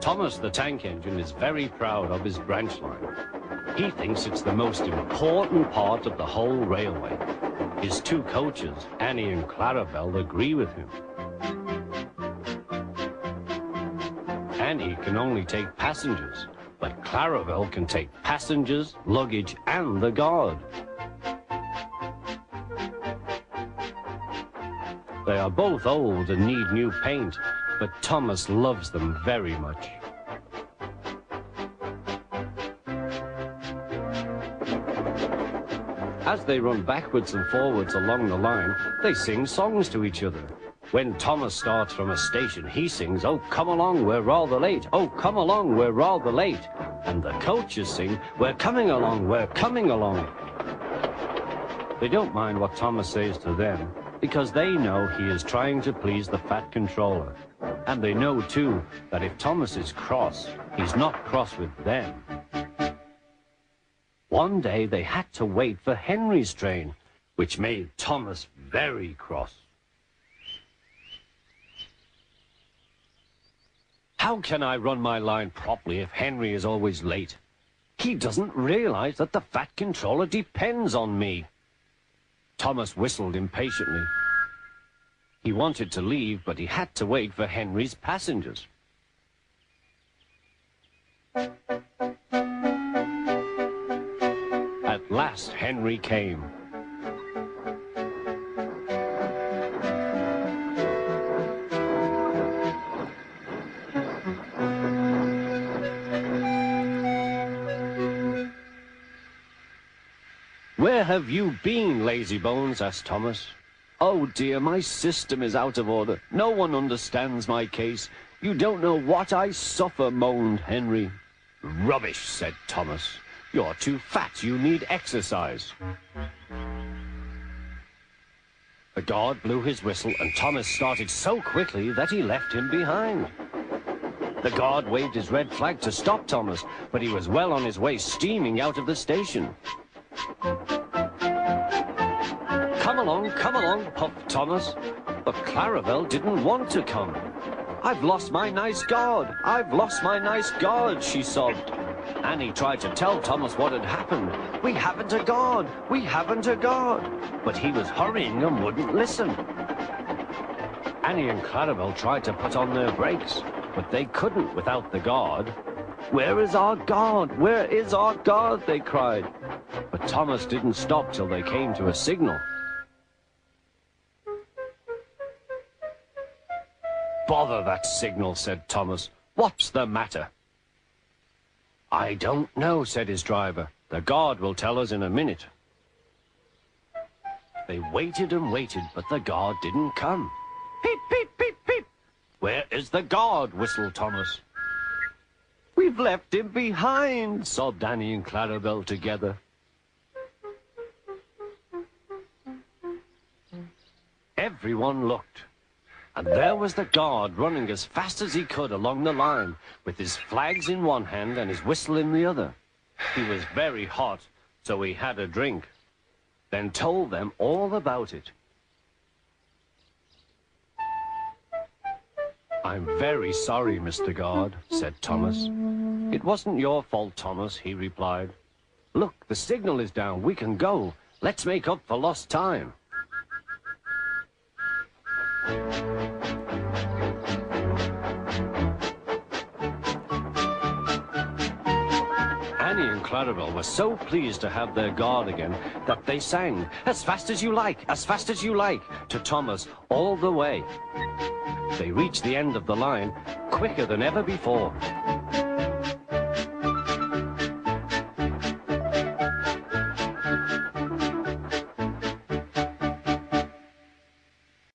Thomas the tank engine is very proud of his branch line. He thinks it's the most important part of the whole railway. His two coaches, Annie and Clarabelle, agree with him. Annie can only take passengers, but Clarabelle can take passengers, luggage, and the guard. They are both old and need new paint, but Thomas loves them very much. As they run backwards and forwards along the line, they sing songs to each other. When Thomas starts from a station, he sings, "Oh, come along, we're rather late. Oh, come along, we're rather late." And the coaches sing, "We're coming along, we're coming along." They don't mind what Thomas says to them, because they know he is trying to please the fat controller. And they know, too, that if Thomas is cross, he's not cross with them. One day they had to wait for Henry's train, which made Thomas very cross. How can I run my line properly if Henry is always late? He doesn't realize that the fat controller depends on me. Thomas whistled impatiently. He wanted to leave, but he had to wait for Henry's passengers. At last, Henry came. "Where have you been, lazybones?" asked Thomas. "Oh dear, my system is out of order. No one understands my case. You don't know what I suffer," moaned Henry. "Rubbish," said Thomas. "You're too fat. You need exercise." The guard blew his whistle, and Thomas started so quickly that he left him behind. The guard waved his red flag to stop Thomas, but he was well on his way, steaming out of the station. Come along, puffed Thomas. But Clarabelle didn't want to come. "I've lost my nice guard. I've lost my nice guard," she sobbed. Annie tried to tell Thomas what had happened. "We haven't a guard. We haven't a guard." But he was hurrying and wouldn't listen. Annie and Clarabelle tried to put on their brakes, but they couldn't without the guard. "Where is our guard? Where is our guard?" they cried. But Thomas didn't stop till they came to a signal. "Bother that signal," said Thomas. "What's the matter?" "I don't know," said his driver. "The guard will tell us in a minute." They waited and waited, but the guard didn't come. "Peep, peep, peep, peep." "Where is the guard?" whistled Thomas. "We've left him behind," sobbed Annie and Clarabelle together. Everyone looked, and there was the guard running as fast as he could along the line, with his flags in one hand and his whistle in the other. He was very hot, so he had a drink, then told them all about it. "I'm very sorry, Mr. Guard," said Thomas. "It wasn't your fault, Thomas," he replied. "Look, the signal is down. We can go. Let's make up for lost time." Annie and Clarabelle were so pleased to have their guard again that they sang, "As fast as you like, as fast as you like," to Thomas all the way. They reached the end of the line quicker than ever before.